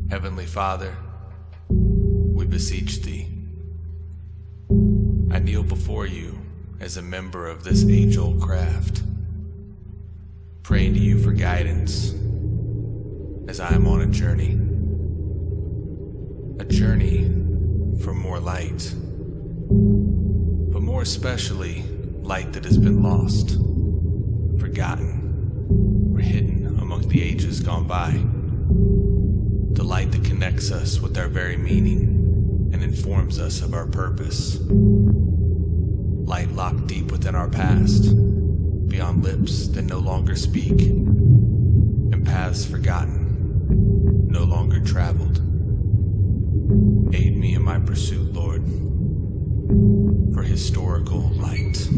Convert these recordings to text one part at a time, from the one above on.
Heavenly Father, we beseech Thee. I kneel before You as a member of this age-old craft, praying to You for guidance as I am on a journey for more light, but more especially light that has been lost, forgotten, or hidden among the ages gone by. The light that connects us with our very meaning and informs us of our purpose. Light locked deep within our past, beyond lips that no longer speak, and paths forgotten, no longer traveled. Aid me in my pursuit, Lord, for historical light.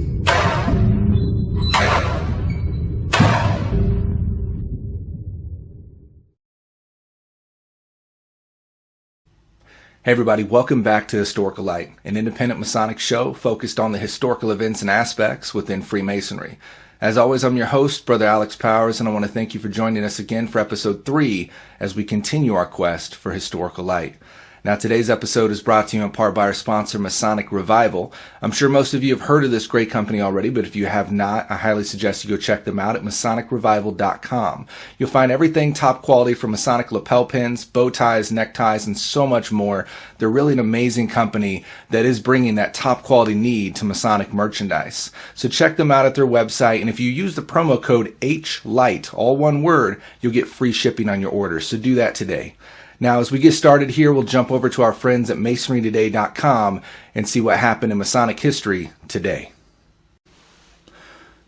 Hey everybody, welcome back to Historical Light, an independent Masonic show focused on the historical events and aspects within Freemasonry. As always, I'm your host, Brother Alex Powers, and I want to thank you for joining us again for episode 3 as we continue our quest for historical light. Now, today's episode is brought to you in part by our sponsor, Masonic Revival. I'm sure most of you have heard of this great company already, but if you have not, I highly suggest you go check them out at MasonicRevival.com. You'll find everything top quality from Masonic lapel pins, bow ties, neckties, and so much more. They're really an amazing company that is bringing that top quality need to Masonic merchandise. So check them out at their website, and if you use the promo code HLIGHT, all one word, you'll get free shipping on your order. So do that today. Now, as we get started here, we'll jump over to our friends at MasonryToday.com and see what happened in Masonic history today.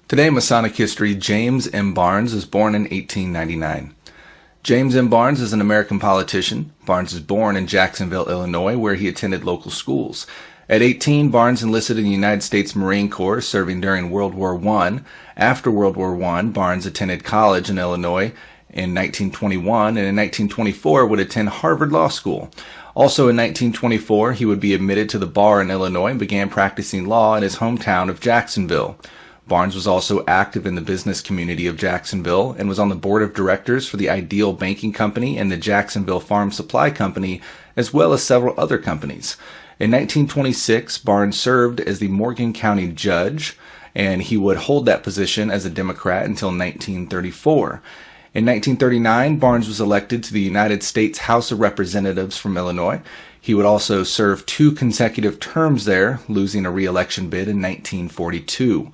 Today in Masonic history, James M. Barnes was born in 1899. James M. Barnes is an American politician. Barnes was born in Jacksonville, Illinois, where he attended local schools. At 18, Barnes enlisted in the United States Marine Corps, serving during World War I. After World War I, Barnes attended college in Illinois in 1921, and in 1924 would attend Harvard Law School. Also in 1924, he would be admitted to the bar in Illinois and began practicing law in his hometown of Jacksonville. Barnes was also active in the business community of Jacksonville and was on the board of directors for the Ideal Banking Company and the Jacksonville Farm Supply Company, as well as several other companies. In 1926, Barnes served as the Morgan County Judge, and he would hold that position as a Democrat until 1934. In 1939, Barnes was elected to the United States House of Representatives from Illinois. He would also serve 2 consecutive terms there, losing a re-election bid in 1942.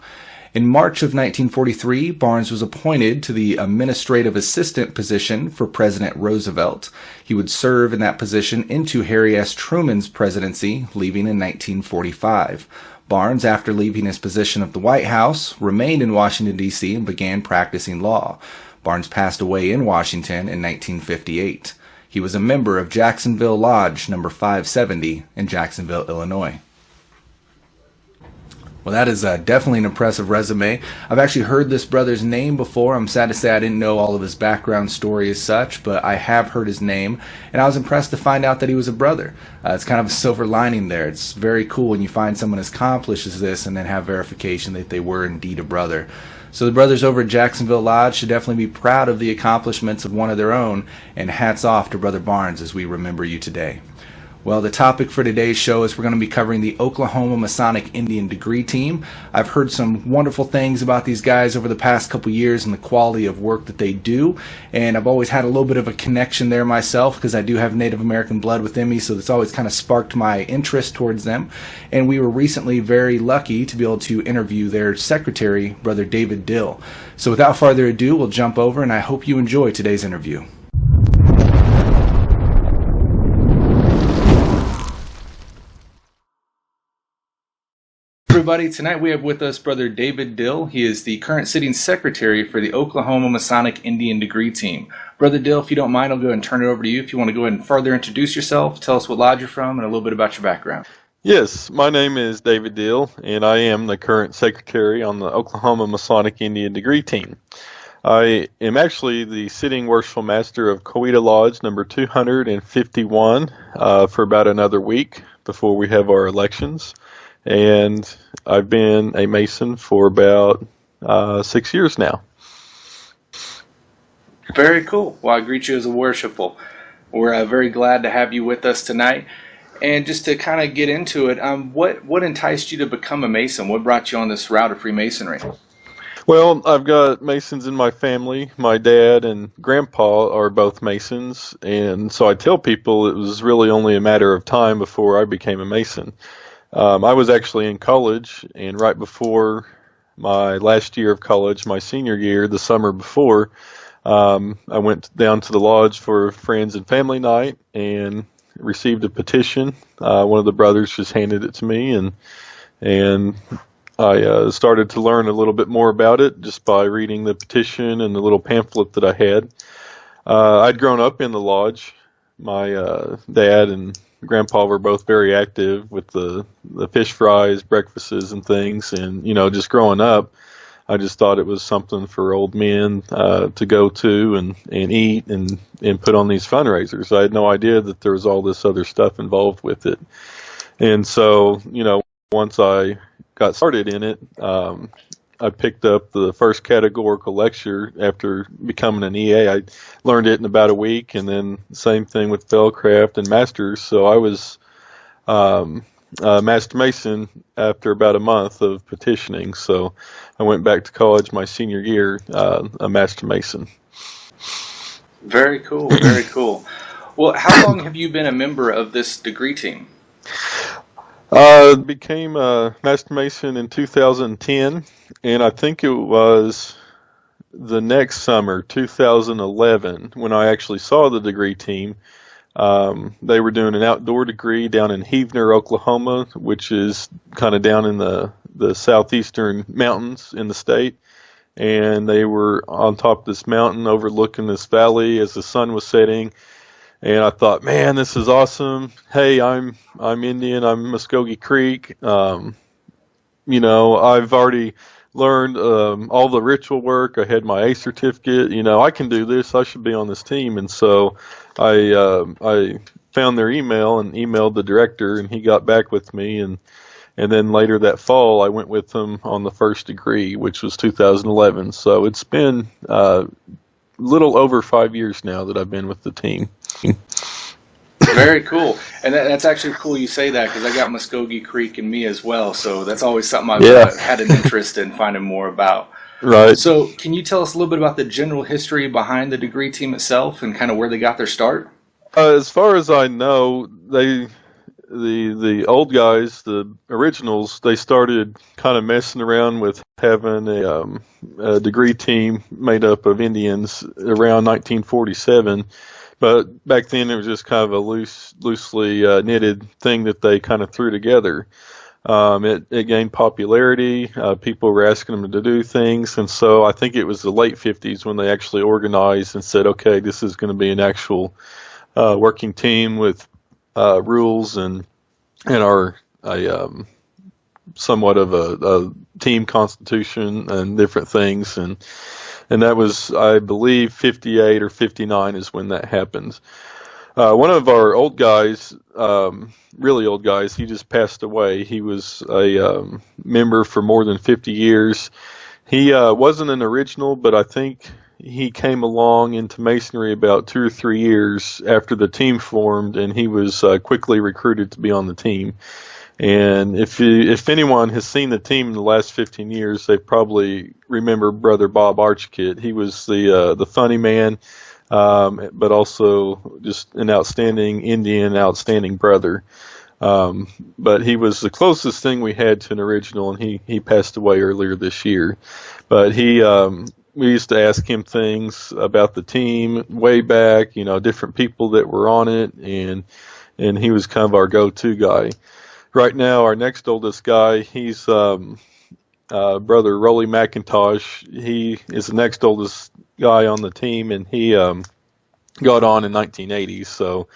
In March of 1943, Barnes was appointed to the administrative assistant position for President Roosevelt. He would serve in that position into Harry S. Truman's presidency, leaving in 1945. Barnes, after leaving his position of the White House, remained in Washington, D.C. and began practicing law. Barnes passed away in Washington in 1958. He was a member of Jacksonville Lodge number 570 in Jacksonville, Illinois. Well, that is definitely an impressive resume. I've actually heard this brother's name before. I'm sad to say I didn't know all of his background story as such, but I have heard his name, and I was impressed to find out that he was a brother. It's kind of a silver lining there. It's very cool when you find someone as accomplished as this and then have verification that they were indeed a brother. So the brothers over at Jacksonville Lodge should definitely be proud of the accomplishments of one of their own, and hats off to Brother Barnes as we remember you today. Well, the topic for today's show is we're going to be covering the Oklahoma Masonic Indian Degree Team. I've heard some wonderful things about these guys over the past couple years and the quality of work that they do, and I've always had a little bit of a connection there myself because I do have Native American blood within me, so it's always kind of sparked my interest towards them. And we were recently very lucky to be able to interview their secretary, Brother David Dill. So without further ado, we'll jump over, and I hope you enjoy today's interview. Everybody, tonight we have with us Brother David Dill. He is the current sitting secretary for the Oklahoma Masonic Indian Degree Team. Brother Dill, if you don't mind, I'll go ahead and turn it over to you. If you want to go ahead and further introduce yourself, tell us what lodge you're from, and a little bit about your background. Yes, my name is David Dill, and I am the current secretary on the Oklahoma Masonic Indian Degree Team. I am actually the sitting worshipful master of Coweta Lodge number 251 for about another week before we have our elections. And I've been a Mason for about 6 years now. Very cool. Well, I greet you as a worshipful. We're very glad to have you with us tonight. And just to kind of get into it, what enticed you to become a Mason? What brought you on this route of Freemasonry? Well, I've got Masons in my family. My dad and grandpa are both Masons, and so I tell people it was really only a matter of time before I became a Mason. I was actually in college, and right before my last year of college, my senior year, the summer before, I went down to the lodge for friends and family night and received a petition. One of the brothers just handed it to me, and I started to learn a little bit more about it just by reading the petition and the little pamphlet that I had. I'd grown up in the lodge. My dad and grandpa were both very active with the fish fries, breakfasts, and things. And, just growing up, I just thought it was something for old men to go to and eat and put on these fundraisers. I had no idea that there was all this other stuff involved with it. And so, once I got started in it, I picked up the first categorical lecture after becoming an EA. I learned it in about a week, and then same thing with Fellcraft and Masters. So I was a Master Mason after about a month of petitioning. So I went back to college my senior year, a Master Mason. Very cool, very cool. Well, how long have you been a member of this degree team? Became a Master Mason in 2010, and I think it was the next summer, 2011, when I actually saw the degree team. They were doing an outdoor degree down in Heavener, Oklahoma, which is kind of down in the southeastern mountains in the state. And they were on top of this mountain overlooking this valley as the sun was setting. And I thought, man, this is awesome. Hey, I'm Indian. I'm Muskogee Creek. I've already learned all the ritual work. I had my A certificate. I can do this. I should be on this team. And so I found their email and emailed the director, and he got back with me. And then later that fall, I went with them on the first degree, which was 2011. So it's been little over 5 years now that I've been with the team. Very cool. And that's actually cool you say that, because I got Muskogee Creek in me as well. So that's always something I've had an interest in finding more about. Right. So can you tell us a little bit about the general history behind the degree team itself and kind of where they got their start? As far as I know, the old guys, the originals, they started kind of messing around with having a degree team made up of Indians around 1947. But back then it was just kind of a loosely knitted thing that they kind of threw together. It gained popularity. People were asking them to do things. And so I think it was the late 50s when they actually organized and said, okay, this is going to be an actual working team with rules and our somewhat of a team constitution and different things, and that was, I believe, 58 or 59 is when that happened. One of our old guys, really old guys, he just passed away. He was a member for more than 50 years. He wasn't an original, but I think he came along into Masonry about 2 or 3 years after the team formed, and he was quickly recruited to be on the team. And if anyone has seen the team in the last 15 years, they probably remember Brother Bob Archkit. He was the funny man, but also just an outstanding Indian, outstanding brother. But he was the closest thing we had to an original, and he passed away earlier this year. But we used to ask him things about the team way back, different people that were on it, and he was kind of our go-to guy. Right now, our next oldest guy, he's Brother Rolly McIntosh. He is the next oldest guy on the team, and he got on in 1980. So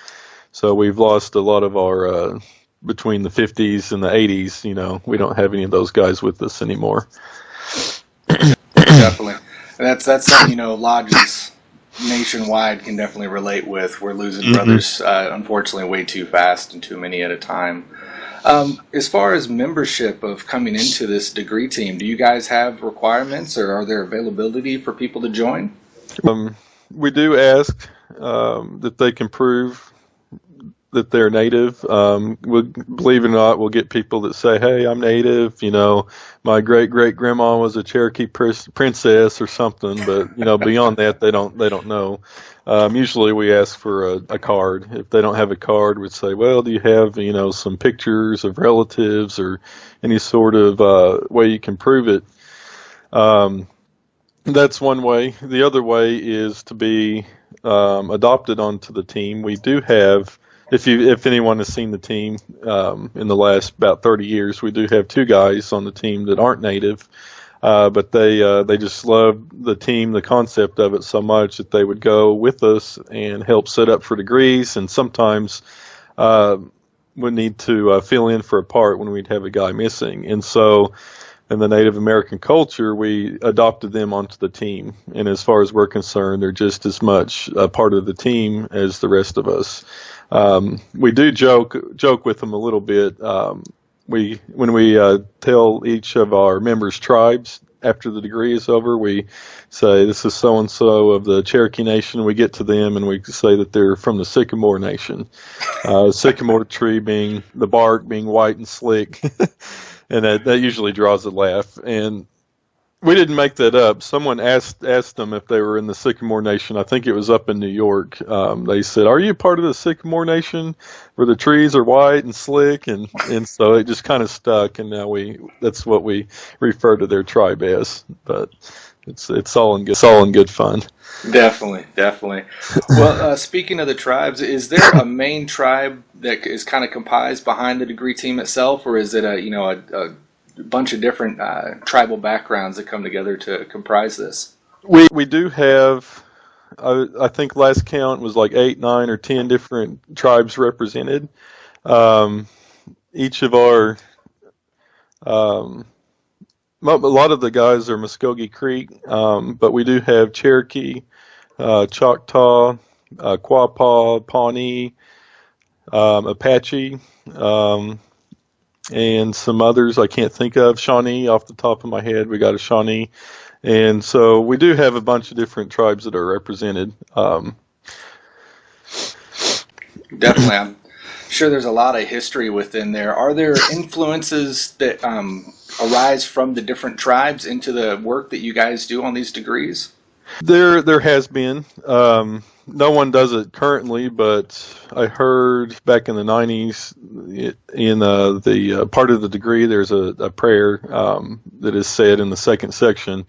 we've lost a lot of our between the 50s and the 80s. We don't have any of those guys with us anymore. Definitely, and that's something lodges nationwide can definitely relate with. We're losing brothers, unfortunately, way too fast and too many at a time. As far as membership of coming into this degree team, do you guys have requirements, or are there availability for people to join? we do ask that they can prove that they're native. Believe it or not, we'll get people that say, "Hey, I'm native. You know, my great grandma was a Cherokee princess or something." But beyond that, they don't know. Usually, we ask for a card. If they don't have a card, we'd say, "Well, do you have some pictures of relatives or any sort of way you can prove it?" That's one way. The other way is to be adopted onto the team. We do have. If anyone has seen the team in the last about 30 years, we do have 2 guys on the team that aren't native, but they just love the team, the concept of it so much that they would go with us and help set up for degrees, and sometimes would need to fill in for a part when we'd have a guy missing. And so in the Native American culture, we adopted them onto the team, and as far as we're concerned, they're just as much a part of the team as the rest of us. We do joke with them a little bit. When we tell each of our members' tribes after the degree is over, we say, "This is so and so of the Cherokee Nation." We get to them and we say that they're from the Sycamore Nation. Sycamore tree being the bark being white and slick, and that usually draws a laugh. And we didn't make that up. Someone asked them if they were in the Sycamore Nation. I think it was up in New York. They said, "Are you part of the Sycamore Nation where the trees are white and slick?" And so it just kind of stuck, and now that's what we refer to their tribe as. But it's all in good fun. Definitely. Well, speaking of the tribes, is there a main tribe that is kind of comprised behind the degree team itself, or is it a bunch of different tribal backgrounds that come together to comprise this? We do have, I think last count was like 8, 9, or 10 different tribes represented. Each of our, a lot of the guys are Muskogee Creek, but we do have Cherokee, Choctaw, Quapaw, Pawnee, Apache, and some others I can't think of. Shawnee, off the top of my head, we got a Shawnee. And so we do have a bunch of different tribes that are represented. Definitely. I'm sure there's a lot of history within there. Are there influences that arise from the different tribes into the work that you guys do on these degrees? There has been. No one does it currently, but I heard back in the 90s in the part of the degree, there's a prayer that is said in the second section.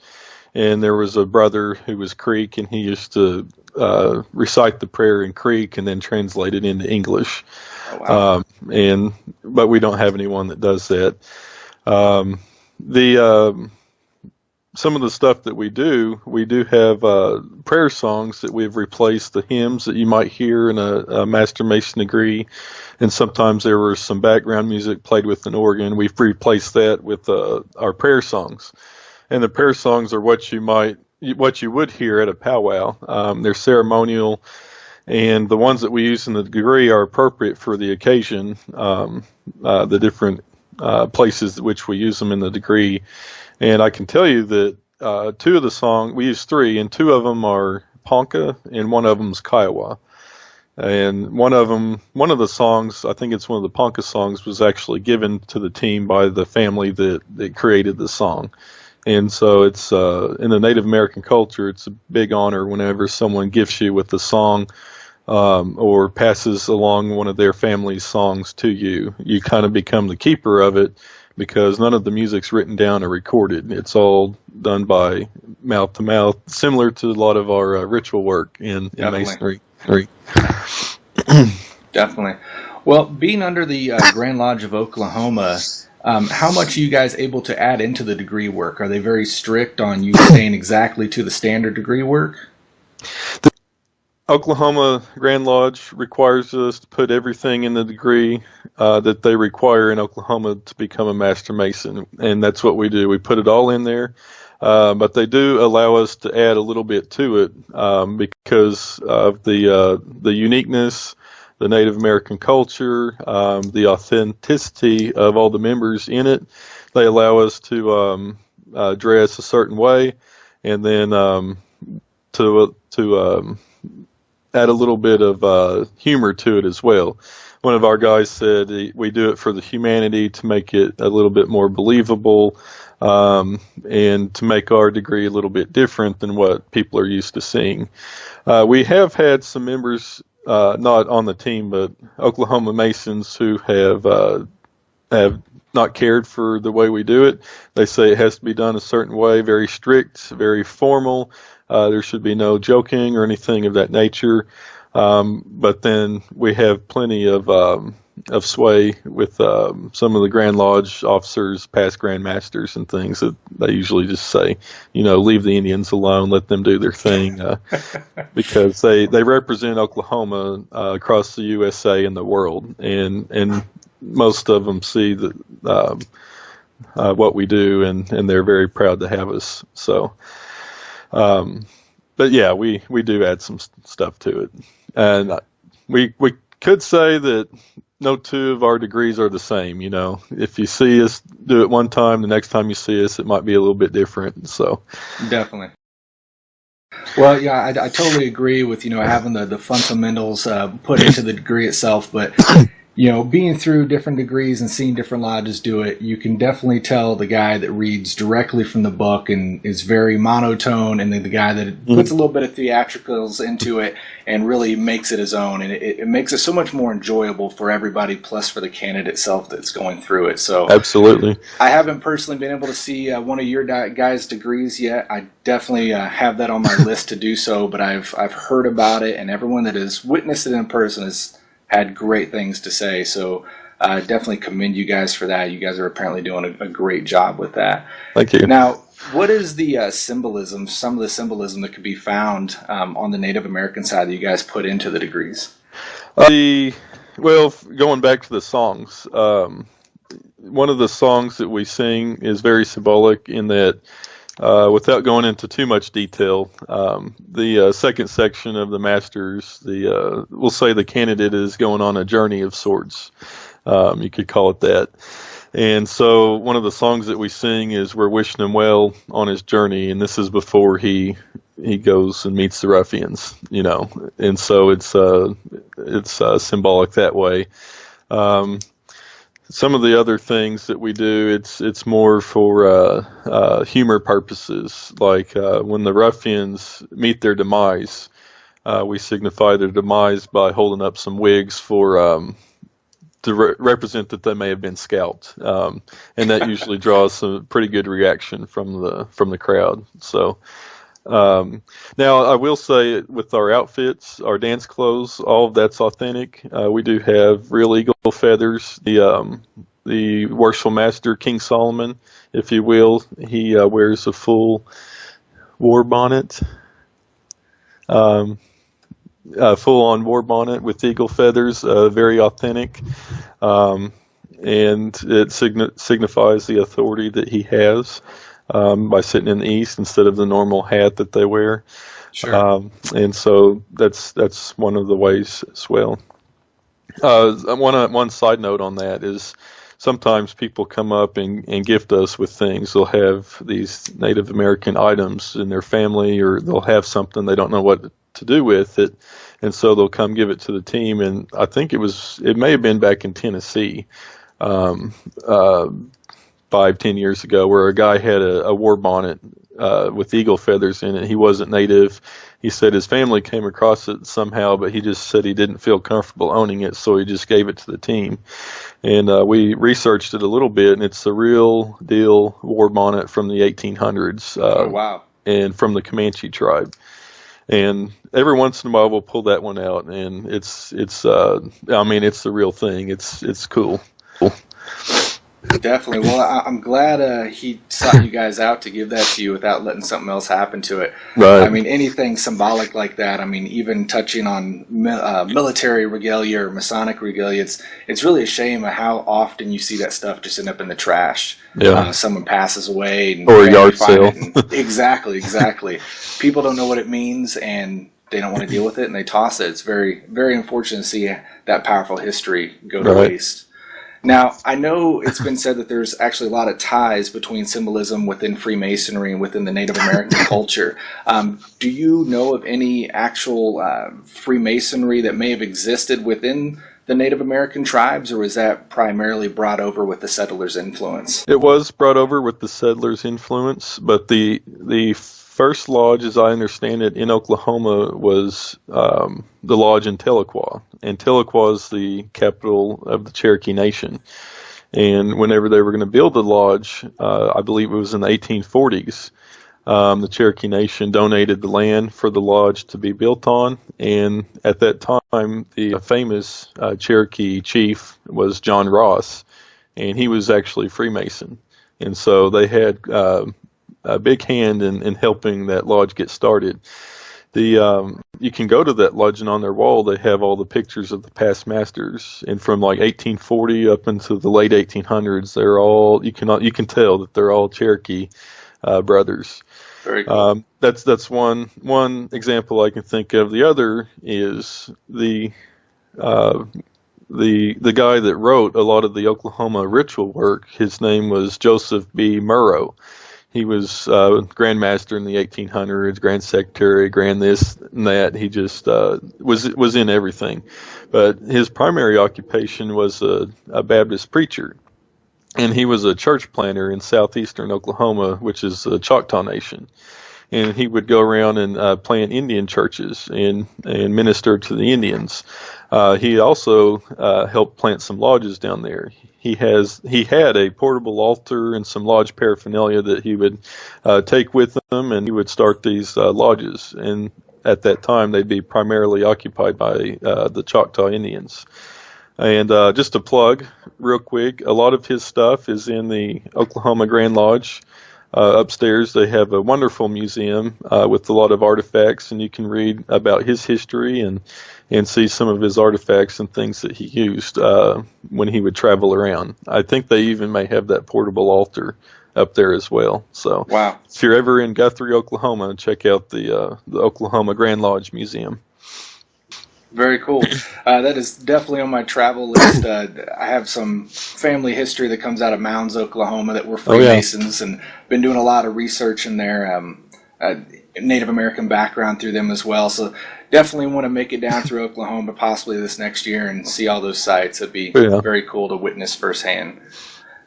And there was a brother who was Creek, and he used to recite the prayer in Creek and then translate it into English. Oh, wow. But we don't have anyone that does that. Some of the stuff that we do have prayer songs that we've replaced the hymns that you might hear in a Master Mason degree, and sometimes there was some background music played with an organ. We've replaced that with our prayer songs, and the prayer songs are what you would hear at a powwow. They're ceremonial, and the ones that we use in the degree are appropriate for the occasion. The different places which we use them in the degree. And I can tell you that 2 of the songs, we use 3, and 2 of them are Ponca, and 1 of them's Kiowa. And one of the songs, I think it's one of the Ponca songs, was actually given to the team by the family that created the song. And so it's in the Native American culture, it's a big honor whenever someone gifts you with a song or passes along one of their family's songs to you. You kind of become the keeper of it, because none of the music's written down or recorded. It's all done by mouth to mouth, similar to a lot of our ritual work in Masonry. Definitely. Well, being under the Grand Lodge of Oklahoma, how much are you guys able to add into the degree work? Are they very strict on you staying exactly to the standard degree work? The Oklahoma Grand Lodge requires us to put everything in the degree that they require in Oklahoma to become a Master Mason, and that's what we do. We put it all in there, but they do allow us to add a little bit to it because of the uniqueness, the Native American culture, the authenticity of all the members in it. They allow us to dress a certain way, and then to add a little bit of humor to it as well. One of our guys said we do it for the humanity, to make it a little bit more believable, and to make our degree a little bit different than what people are used to seeing. We have had some members, not on the team, but Oklahoma Masons who have not cared for the way we do it. They say it has to be done a certain way, very strict, very formal. There should be no joking or anything of that nature. But then we have plenty of sway with some of the Grand Lodge officers, past Grand Masters and things, that they usually just say, leave the Indians alone, let them do their thing, because they represent Oklahoma across the USA and the world, and most of them see what we do, and they're very proud to have us. So, but yeah, we do add some stuff to it, and we could say that no two of our degrees are the same. If you see us do it one time, the next time you see us, it might be a little bit different. So, definitely. Well, yeah, I totally agree with having the fundamentals put into the degree itself, but being through different degrees and seeing different lodges do it, you can definitely tell the guy that reads directly from the book and is very monotone, and then the guy that puts a little bit of theatricals into it and really makes it his own. And it makes it so much more enjoyable for everybody, plus for the candidate itself that's going through it. So absolutely. I haven't personally been able to see one of your guys' degrees yet. I definitely have that on my list to do so, but I've heard about it, and everyone that has witnessed it in person has had great things to say. So definitely commend you guys for that. You guys are apparently doing a great job with that. Thank you. Now, what is the symbolism, some of the symbolism that could be found on the Native American side that you guys put into the degrees? Well, going back to the songs, one of the songs that we sing is very symbolic in that, without going into too much detail, the second section of the Masters, we'll say the candidate is going on a journey of sorts. You could call it that. And so one of the songs that we sing is "We're wishing him well on his journey," and this is before he goes and meets the ruffians, and so it's symbolic that way. Some of the other things that we do, it's more for humor purposes. Like when the ruffians meet their demise, we signify their demise by holding up some wigs to represent that they may have been scalped, and that usually draws some pretty good reaction from the crowd. So. Now, I will say with our outfits, our dance clothes, all of that's authentic. We do have real eagle feathers. The worshipful master, King Solomon, if you will, he wears a full war bonnet, full-on war bonnet with eagle feathers, very authentic, and it signifies the authority that he has. By sitting in the east instead of the normal hat that they wear. Sure. And so that's one of the ways as well. One side note on that is sometimes people come up and gift us with things. They'll have these Native American items in their family, or they'll have something they don't know what to do with it, and so they'll come give it to the team. And I think it may have been back in Tennessee. 5-10 years ago, where a guy had a war bonnet with eagle feathers in it. He wasn't Native. He said his family came across it somehow, but he just said he didn't feel comfortable owning it, so he just gave it to the team. And we researched it a little bit, and it's the real deal war bonnet from the 1800s. Oh, wow. And from the Comanche tribe. And every once in a while we'll pull that one out, and it's the real thing. It's cool. Definitely. Well, I'm glad he sought you guys out to give that to you without letting something else happen to it. Right. I mean, anything symbolic like that. I mean, even touching on military regalia or Masonic regalia, it's really a shame how often you see that stuff just end up in the trash. Yeah. Someone passes away, or a yard sale. Exactly. People don't know what it means, and they don't want to deal with it, and they toss it. It's very, very unfortunate to see that powerful history go to waste. Now, I know it's been said that there's actually a lot of ties between symbolism within Freemasonry and within the Native American culture. Do you know of any actual Freemasonry that may have existed within the Native American tribes, or was that primarily brought over with the settlers' influence? It was brought over with the settlers' influence, but the first lodge, as I understand it, in Oklahoma was the lodge in Tahlequah. And Tahlequah is the capital of the Cherokee Nation. And whenever they were going to build the lodge, I believe it was in the 1840s, the Cherokee Nation donated the land for the lodge to be built on. And at that time, the famous Cherokee chief was John Ross, and he was actually Freemason. And so they had a big hand in helping that lodge get started. You can go to that lodge, and on their wall they have all the pictures of the past masters, and from like 1840 up into the late 1800s, they're all you can tell that they're all Cherokee brothers. Very cool. That's one example I can think of. The other is the guy that wrote a lot of the Oklahoma ritual work. His name was Joseph B. Murrow. He was Grand Master in the 1800s, Grand Secretary, Grand this and that. He just was in everything. But his primary occupation was a Baptist preacher. And he was a church planter in southeastern Oklahoma, which is the Choctaw Nation. And he would go around and plant Indian churches and minister to the Indians. He also helped plant some lodges down there. He had a portable altar and some lodge paraphernalia that he would take with him, and he would start these lodges. And at that time, they'd be primarily occupied by the Choctaw Indians. And just to plug real quick, a lot of his stuff is in the Oklahoma Grand Lodge. Upstairs, they have a wonderful museum with a lot of artifacts, and you can read about his history and see some of his artifacts and things that he used when he would travel around. I think they even may have that portable altar up there as well. So, wow. If you're ever in Guthrie, Oklahoma, check out the Oklahoma Grand Lodge Museum. Very cool. That is definitely on my travel list. I have some family history that comes out of Mounds, Oklahoma, that were Freemasons, and been doing a lot of research in their Native American background through them as well. So definitely want to make it down through Oklahoma possibly this next year and see all those sites. It'd be very cool to witness firsthand.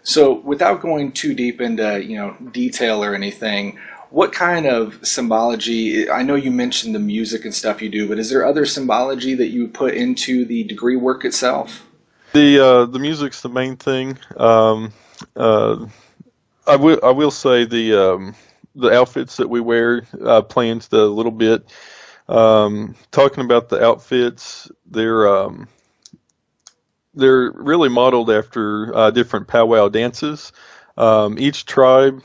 So without going too deep into detail or anything, what kind of symbology, I know you mentioned the music and stuff you do, but is there other symbology that you put into the degree work itself? The music's the main thing. I will say the outfits that we wear play into a little bit. Talking about the outfits, they're really modeled after different powwow dances. Each tribe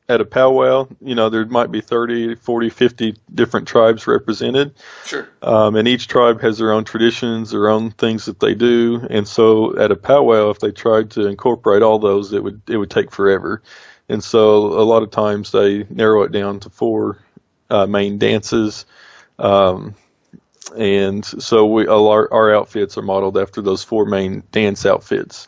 at a powwow, there might be 30, 40, 50 different tribes represented. Sure. And each tribe has their own traditions, their own things that they do. And so at a powwow, if they tried to incorporate all those, it would take forever. And so a lot of times they narrow it down to 4 main dances. And so our outfits are modeled after those 4 main dance outfits.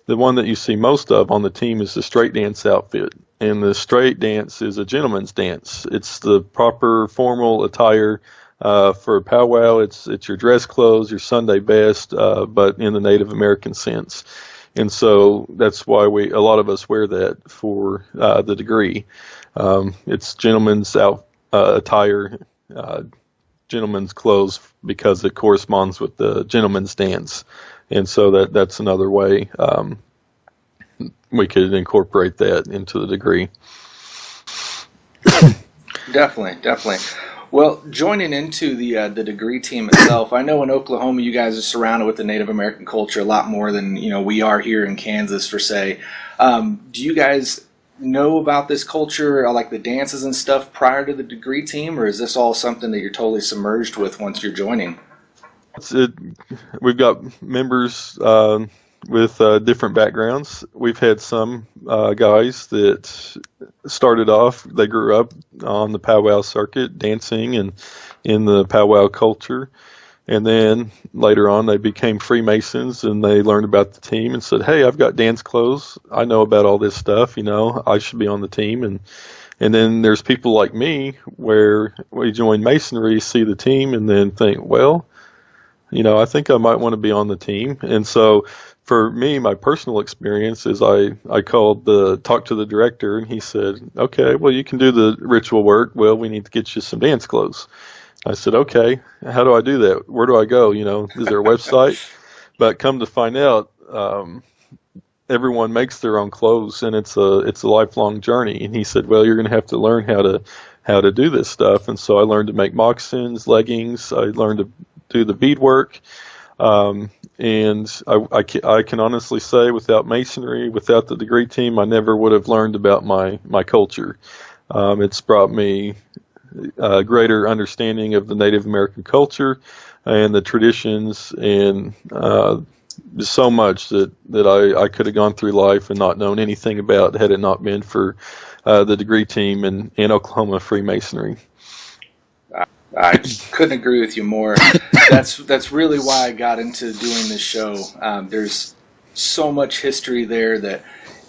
The one that you see most of on the team is the straight dance outfit. And the straight dance is a gentleman's dance. It's the proper formal attire for a powwow. It's your dress clothes, your Sunday best, but in the Native American sense. And so that's why a lot of us wear that for the degree. It's gentleman's attire, gentleman's clothes, because it corresponds with the gentleman's dance. And so that's another way we could incorporate that into the degree. Definitely. Well, joining into the degree team itself, I know in Oklahoma you guys are surrounded with the Native American culture a lot more than we are here in Kansas, for say. Do you guys know about this culture, like the dances and stuff, prior to the degree team, or is this all something that you're totally submerged with once you're joining? We've got members with different backgrounds. We've had some guys that started off, they grew up on the powwow circuit, dancing and in the powwow culture. And then later on, they became Freemasons, and they learned about the team and said, "Hey, I've got dance clothes. I know about all this stuff. I should be on the team." And then there's people like me where we join Masonry, see the team, and then think, well, I think I might want to be on the team. And so for me, my personal experience is I talked to the director, and he said, "Okay, well, you can do the ritual work. Well, we need to get you some dance clothes." I said, "Okay, how do I do that? Where do I go? Is there a website?" But come to find out, everyone makes their own clothes, and it's a lifelong journey. And he said, "Well, you're going to have to learn how to do this stuff." And so I learned to make moccasins, leggings. I learned to do the beadwork. And I can honestly say, without Masonry, without the degree team, I never would have learned about my culture. It's brought me a greater understanding of the Native American culture and the traditions, and so much that I could have gone through life and not known anything about had it not been for the degree team and Oklahoma Freemasonry. I couldn't agree with you more. That's really why I got into doing this show. There's so much history there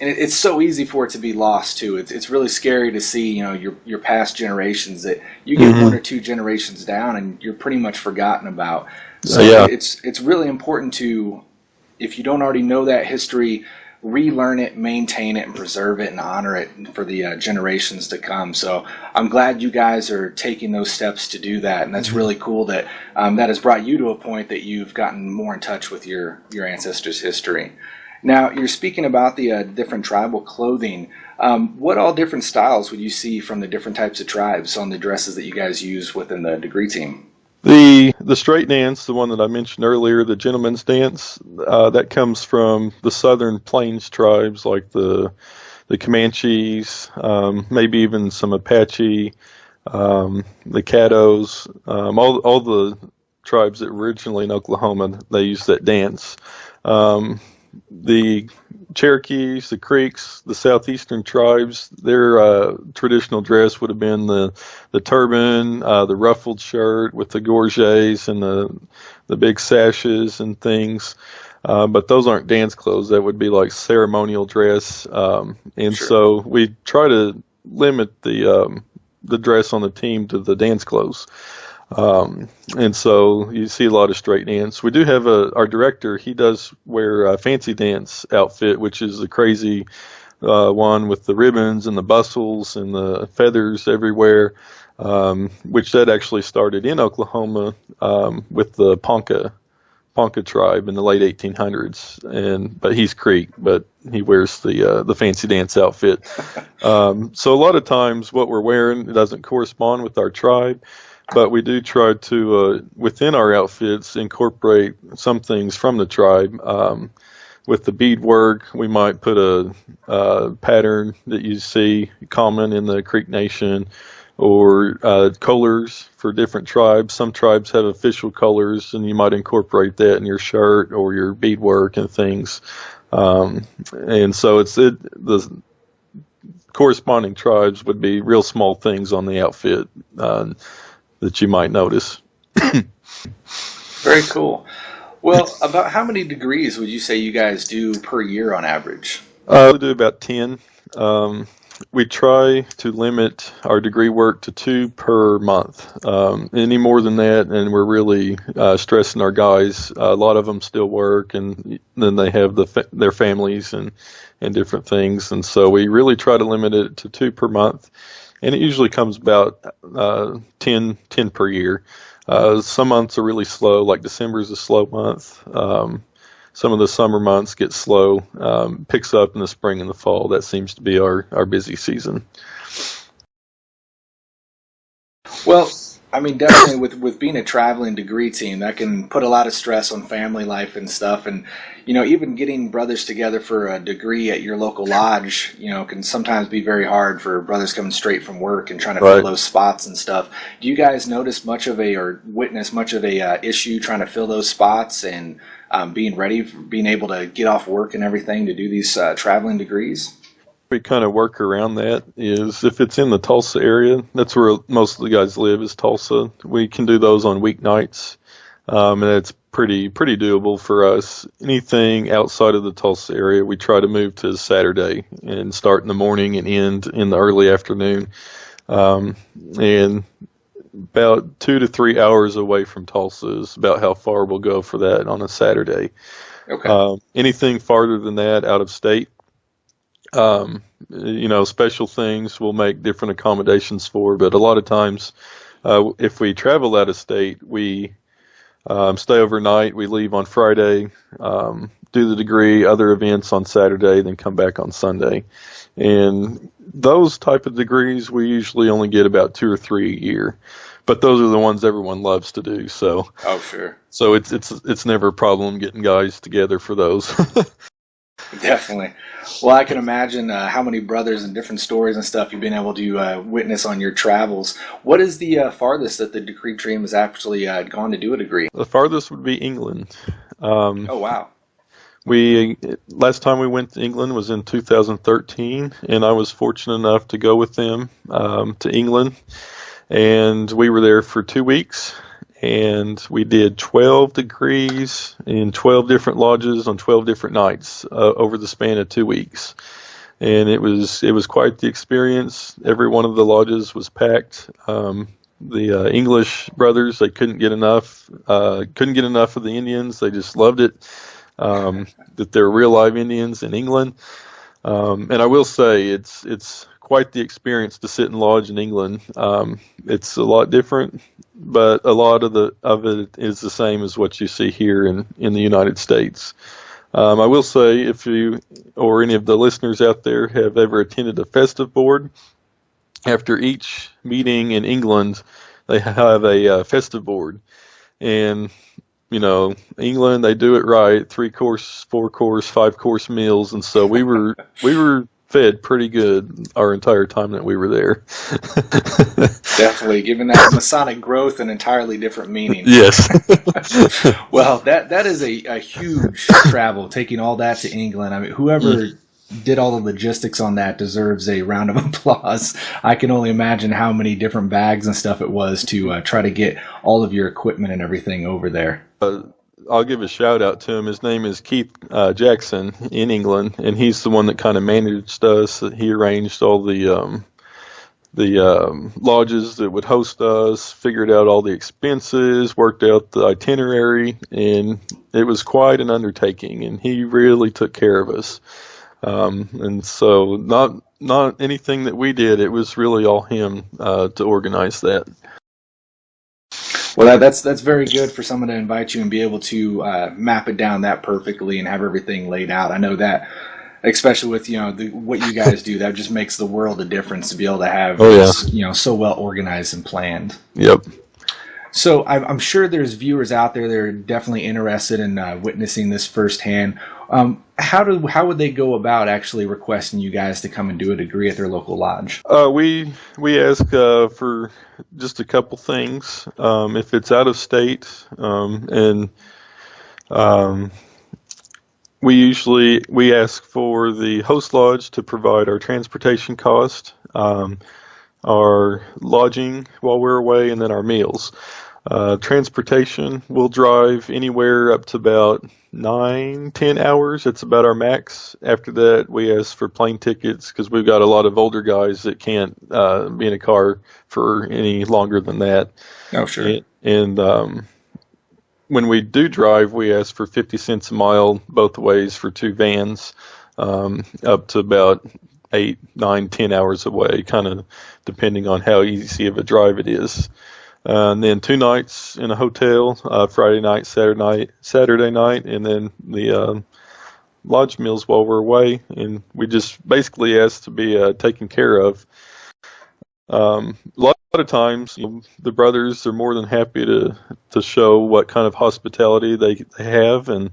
and it's so easy for it to be lost too. It's really scary to see, your past generations, that you get one or two generations down and you're pretty much forgotten about. So it's really important to, if you don't already know that history, relearn it, maintain it, and preserve it and honor it for the generations to come. So I'm glad you guys are taking those steps to do that, and that's really cool that that has brought you to a point that you've gotten more in touch with your ancestors' history. Now, you're speaking about the different tribal clothing. What all different styles would you see from the different types of tribes on the dresses that you guys use within the degree team? The straight dance, the one that I mentioned earlier, the gentleman's dance, that comes from the southern plains tribes like the Comanches, maybe even some Apache, the Caddos, all the tribes that were originally in Oklahoma, they used that dance. The Cherokees, the Creeks, the southeastern tribes, their traditional dress would have been the turban, the ruffled shirt with the gorgets and the big sashes and things. But those aren't dance clothes. That would be like ceremonial dress. And sure. So we try to limit the dress on the team to the dance clothes. And so you see a lot of straight dance. We do have our director, he does wear a fancy dance outfit, which is the crazy one with the ribbons and the bustles and the feathers everywhere, which that actually started in Oklahoma with the Ponca tribe in the late 1800s. But he's Creek, but he wears the fancy dance outfit. So a lot of times what we're wearing doesn't correspond with our tribe. But we do try to, within our outfits, incorporate some things from the tribe. With the beadwork, we might put a pattern that you see common in the Creek Nation, or colors for different tribes. Some tribes have official colors, and you might incorporate that in your shirt or your beadwork and things. And so the corresponding tribes would be real small things on the outfit that you might notice. Very cool. Well, about how many degrees would you say you guys do per year on average? We do about 10. We try to limit our degree work to 2 per month. Any more than that, and we're really stressing our guys. A lot of them still work, and then they have their families and different things. And so we really try to limit it to 2 per month. And it usually comes about 10 per year. Some months are really slow, like December is a slow month. Some of the summer months get slow, picks up in the spring and the fall. That seems to be our busy season. Well, I mean, definitely with being a traveling degree team, that can put a lot of stress on family life and stuff. And, even getting brothers together for a degree at your local lodge, can sometimes be very hard for brothers coming straight from work and trying to fill those spots and stuff. Do you guys notice much of or witness much of a issue trying to fill those spots and being ready, being able to get off work and everything to do these traveling degrees? We kind of work around that is if it's in the Tulsa area, that's where most of the guys live, is Tulsa. We can do those on weeknights. And it's pretty doable for us. Anything outside of the Tulsa area, we try to move to Saturday and start in the morning and end in the early afternoon. And about 2 to 3 hours away from Tulsa is about how far we'll go for that on a Saturday. Okay. Anything farther than that, out of state, special things we'll make different accommodations for. But a lot of times, if we travel out of state, we stay overnight. We leave on Friday, do the degree, other events on Saturday, then come back on Sunday. And those type of degrees, we usually only get about 2 or 3 a year. But those are the ones everyone loves to do. So, oh, sure. So it's never a problem getting guys together for those. Definitely. Well, I can imagine how many brothers and different stories and stuff you've been able to witness on your travels. What is the farthest that the degree team has actually gone to do a degree? The farthest would be England. Oh, wow. Last time we went to England was in 2013, and I was fortunate enough to go with them to England. And we were there for 2 weeks, and we did 12 degrees in 12 different lodges on 12 different nights over the span of 2 weeks. And it was quite the experience. Every one of the lodges was packed. The English brothers, they couldn't get enough of the Indians. They just loved it, that they're real live Indians in England. And I will say it's quite the experience to sit and lodge in England. It's a lot different, but a lot of it is the same as what you see here in the United States. I will say, if you or any of the listeners out there have ever attended a festive board, after each meeting in England, they have a festive board. And England, they do it right, 3-course, 4-course, 5-course meals. And so we were fed pretty good our entire time that we were there. Definitely, giving that Masonic growth an entirely different meaning. Yes. Well, that is a huge travel, taking all that to England. I mean, whoever did all the logistics on that deserves a round of applause. I can only imagine how many different bags and stuff it was to try to get all of your equipment and everything over there. I'll give a shout out to him. His name is Keith Jackson in England, and he's the one that kind of managed us. He arranged all the lodges that would host us, figured out all the expenses, worked out the itinerary, and it was quite an undertaking, and he really took care of us. And so not anything that we did, it was really all him to organize that. Well, that's very good for someone to invite you and be able to map it down that perfectly and have everything laid out. I know that, especially with what you guys do, that just makes the world a difference to be able to have so well organized and planned. Yep. So I'm sure there's viewers out there that are definitely interested in witnessing this firsthand. How would they go about actually requesting you guys to come and do a degree at their local lodge? We ask for just a couple things. If it's out of state, we ask for the host lodge to provide our transportation cost, our lodging while we're away, and then our meals. Transportation, we'll drive anywhere up to about 9-10 hours. It's about our max. After that, we ask for plane tickets because we've got a lot of older guys that can't be in a car for any longer than that. Oh, sure. And when we do drive, we ask for 50 cents a mile both ways for 2 vans, up to about 8, 9, 10 hours away, kind of depending on how easy of a drive it is. And then 2 nights in a hotel, Friday night, Saturday night, and then the lodge meals while we're away. And we just basically ask to be taken care of. A lot of times, the brothers are more than happy to show what kind of hospitality they have, and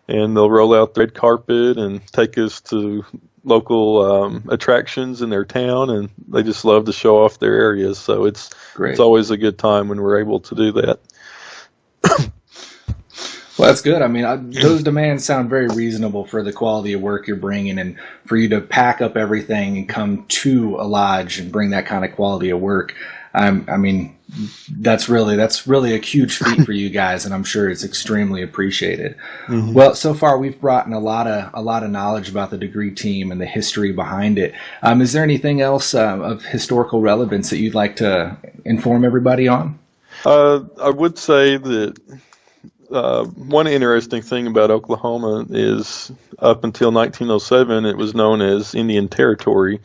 they'll roll out the red carpet and take us to local attractions in their town, and they just love to show off their areas. So it's always a good time when we're able to do that. Well, that's good. I mean, those demands sound very reasonable for the quality of work you're bringing, and for you to pack up everything and come to a lodge and bring that kind of quality of work. I mean, that's really a huge feat for you guys, and I'm sure it's extremely appreciated. Mm-hmm. Well, so far we've brought in a lot of knowledge about the degree team and the history behind it. Is there anything else of historical relevance that you'd like to inform everybody on? I would say that one interesting thing about Oklahoma is up until 1907, it was known as Indian Territory.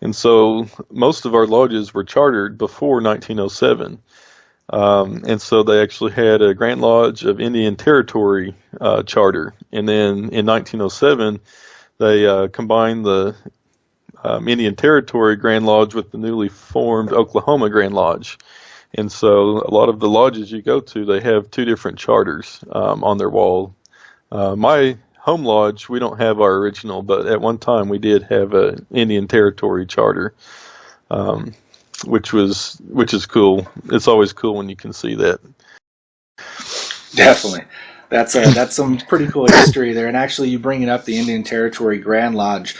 And so most of our lodges were chartered before 1907. And so they actually had a Grand Lodge of Indian Territory charter. And then in 1907, they combined the Indian Territory Grand Lodge with the newly formed Oklahoma Grand Lodge. And so a lot of the lodges you go to, they have two different charters on their wall. My home lodge, we don't have our original, but at one time we did have an Indian Territory charter, which is cool. It's always cool when you can see that. Definitely. That's some pretty cool history there. And actually, you bringing up the Indian Territory Grand Lodge.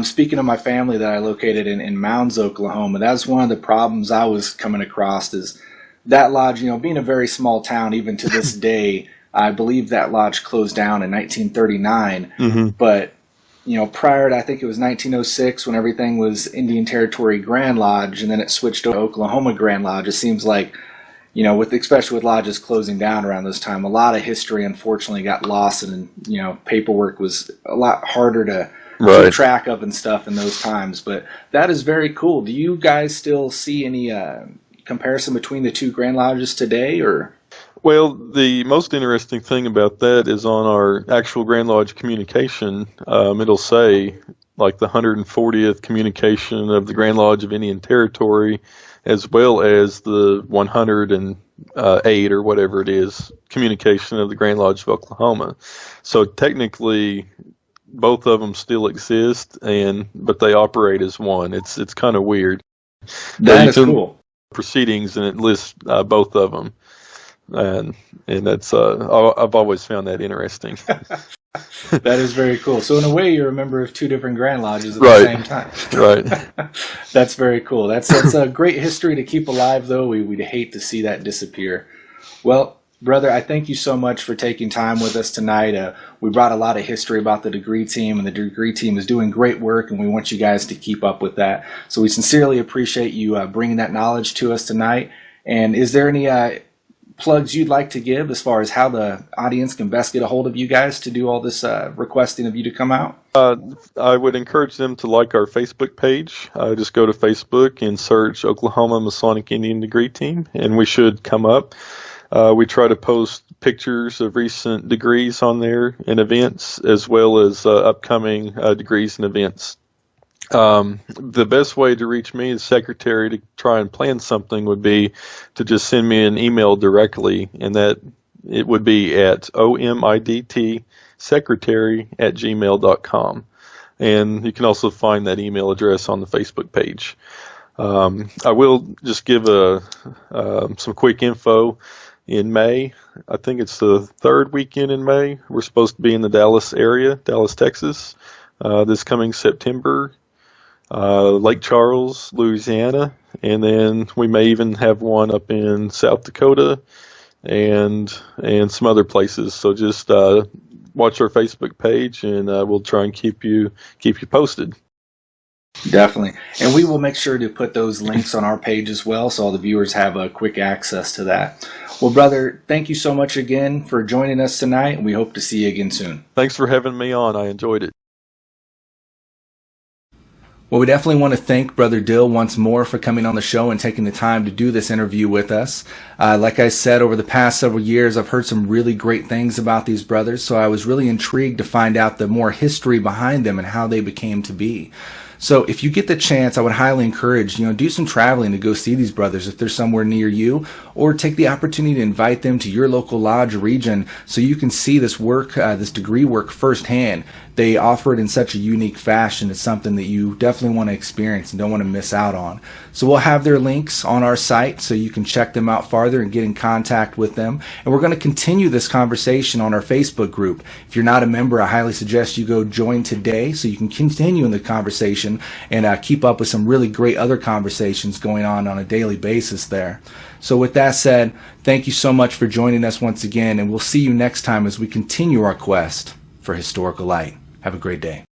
Speaking of my family that I located in Mounds, Oklahoma, that's one of the problems I was coming across is that lodge, being a very small town, even to this day, I believe that lodge closed down in 1939. Mm-hmm. But, prior to, I think it was 1906 when everything was Indian Territory Grand Lodge, and then it switched to Oklahoma Grand Lodge. It seems like, especially with lodges closing down around this time, a lot of history unfortunately got lost, and paperwork was a lot harder to keep track of and stuff in those times. But that is very cool. Do you guys still see any comparison between the two Grand Lodges today, or? Well, the most interesting thing about that is on our actual Grand Lodge communication, it'll say like the 140th communication of the Grand Lodge of Indian Territory, as well as the 108 or whatever it is communication of the Grand Lodge of Oklahoma. So technically, both of them still exist, but they operate as one. It's kind of weird. That is cool. Proceedings, and it lists both of them. And that's I've always found that interesting. That is very cool. So in a way, you're a member of two different Grand Lodges at the same time. Right. That's very cool. That's a great history to keep alive, though. We'd hate to see that disappear. Well, brother, I thank you so much for taking time with us tonight. We brought a lot of history about the degree team, and the degree team is doing great work, and we want you guys to keep up with that. So we sincerely appreciate you bringing that knowledge to us tonight. And is there any plugs you'd like to give as far as how the audience can best get a hold of you guys to do all this requesting of you to come out? I would encourage them to like our Facebook page. Just go to Facebook and search Oklahoma Masonic Indian Degree Team, and we should come up. We try to post pictures of recent degrees on there and events, as well as upcoming degrees and events. The best way to reach me as secretary to try and plan something would be to just send me an email directly, and that it would be at omidtsecretary@gmail.com. And you can also find that email address on the Facebook page. I will just give some quick info. In May, I think it's the third weekend in May, we're supposed to be in the Dallas area, Dallas, Texas, this coming September. Lake Charles, Louisiana, and then we may even have one up in South Dakota and some other places. So just watch our Facebook page, and we'll try and keep you posted. Definitely. And we will make sure to put those links on our page as well, so all the viewers have quick access to that. Well, brother, thank you so much again for joining us tonight, and we hope to see you again soon. Thanks for having me on. I enjoyed it. Well, we definitely want to thank Brother Dill once more for coming on the show and taking the time to do this interview with us. Like I said, over the past several years, I've heard some really great things about these brothers, so I was really intrigued to find out the more history behind them and how they became to be. So if you get the chance, I would highly encourage, do some traveling to go see these brothers if they're somewhere near you, or take the opportunity to invite them to your local lodge or region so you can see this work, this degree work firsthand. They offer it in such a unique fashion. It's something that you definitely want to experience and don't want to miss out on. So we'll have their links on our site so you can check them out farther and get in contact with them. And we're going to continue this conversation on our Facebook group. If you're not a member, I highly suggest you go join today so you can continue in the conversation information and keep up with some really great other conversations going on a daily basis there. So with that said, thank you so much for joining us once again, and we'll see you next time as we continue our quest for historical light. Have a great day.